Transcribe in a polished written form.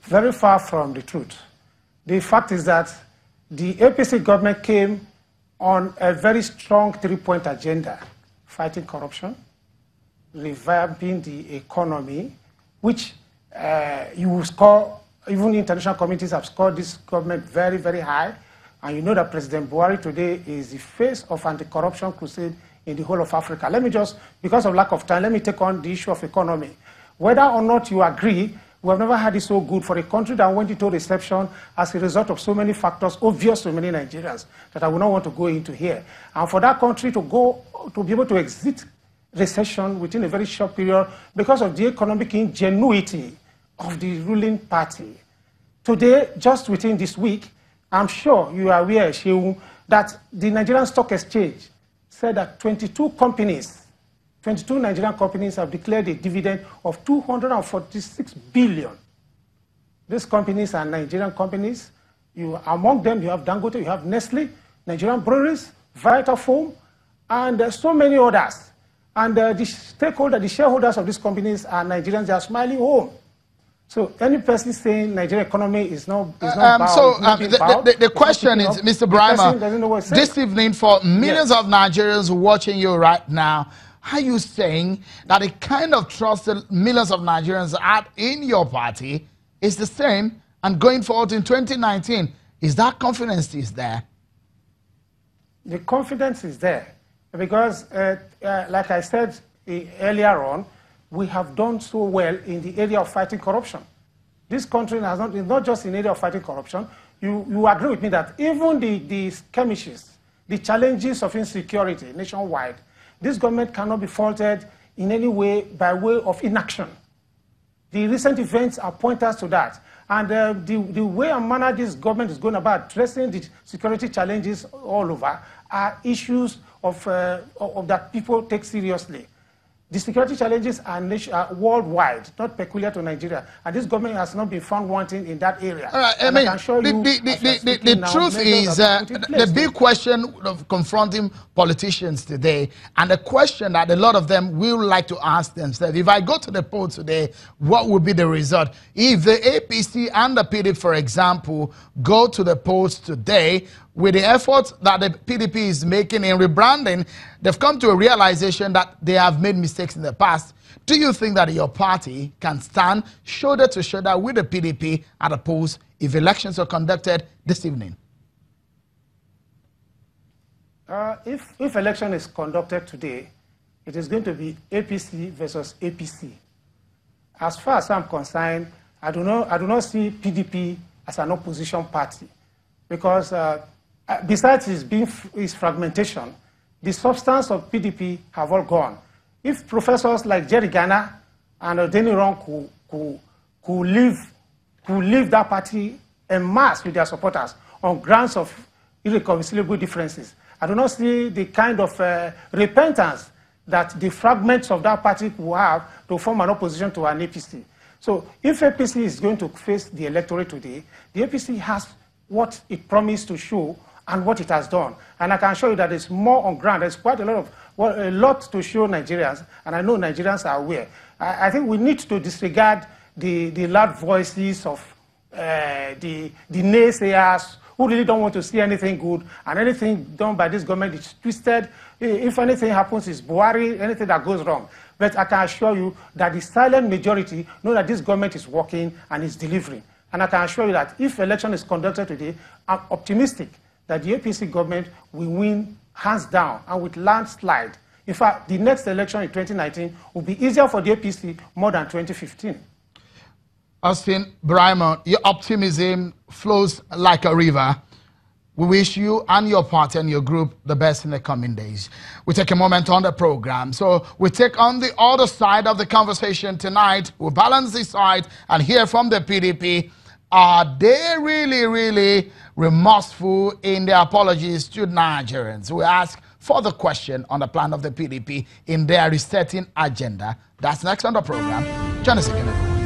very far from the truth. The fact is that the APC government came on a very strong three-point agenda: fighting corruption, revamping the economy, which you will score, even international communities have scored this government very, very high. And you know that President Buhari today is the face of anti-corruption crusade in the whole of Africa. Let me just, because of lack of time, let me take on the issue of economy. Whether or not you agree, we have never had it so good for a country that went into recession as a result of so many factors obvious to many Nigerians that I would not want to go into here. And for that country to be able to exit recession within a very short period because of the economic ingenuity of the ruling party. Today, just within this week, I'm sure you are aware, Shehu, that the Nigerian Stock Exchange said that 22 Nigerian companies have declared a dividend of 246 billion. These companies are Nigerian companies. Among them, you have Dangote, you have Nestle, Nigerian Breweries, Vitafoam, and so many others. And the shareholders of these companies are Nigerians. They are smiling home. So any person saying Nigerian economy is not bound, the question is, Mr. Braimoh, this evening for millions of Nigerians watching you right now, are you saying that the kind of trust that millions of Nigerians had in your party is the same and going forward in 2019? Is that confidence is there? The confidence is there because, like I said earlier on, we have done so well in the area of fighting corruption. This country has not just in the area of fighting corruption. You agree with me that even the skirmishes, the challenges of insecurity nationwide, this government cannot be faulted in any way by way of inaction. The recent events are pointers to that. And the way and manner this government is going about addressing the security challenges all over are issues of that people take seriously. The security challenges are worldwide, not peculiar to Nigeria. And this government has not been found wanting in that area. All right, I mean, the truth is, the big question of confronting politicians today, and the question that a lot of them will like to ask themselves, if I go to the poll today, what would be the result? If the APC and the PDP, for example, go to the polls today, with the efforts that the PDP is making in rebranding, they've come to a realization that they have made mistakes in the past. Do you think that your party can stand shoulder to shoulder with the PDP at the polls if elections are conducted this evening? If election is conducted today, it is going to be APC versus APC. As far as I'm concerned, I do not see PDP as an opposition party because besides its fragmentation, the substance of PDP have all gone. If professors like Jerry Ghana and Odeniran could leave that party en masse with their supporters on grounds of irreconcilable differences, I do not see the kind of repentance that the fragments of that party will have to form an opposition to an APC. So if APC is going to face the electorate today, the APC has what it promised to show and what it has done. And I can show you that it's more on ground. There's quite a lot to show Nigerians, and I know Nigerians are aware. I think we need to disregard the loud voices of the naysayers who really don't want to see anything good, and anything done by this government is twisted. If anything happens, it's Buhari, anything that goes wrong. But I can assure you that the silent majority know that this government is working and is delivering. And I can assure you that if election is conducted today, I'm optimistic that the APC government will win hands down and with landslide. In fact, the next election in 2019 will be easier for the APC more than 2015. Austin, Braimoh, your optimism flows like a river. We wish you and your party and your group the best in the coming days. We take a moment on the program. So we take on the other side of the conversation tonight. We'll balance this side and hear from the PDP. Are they really remorseful in their apologies to Nigerians? We ask for the question on the plan of the PDP in their resetting agenda. That's next on the program. Join us again.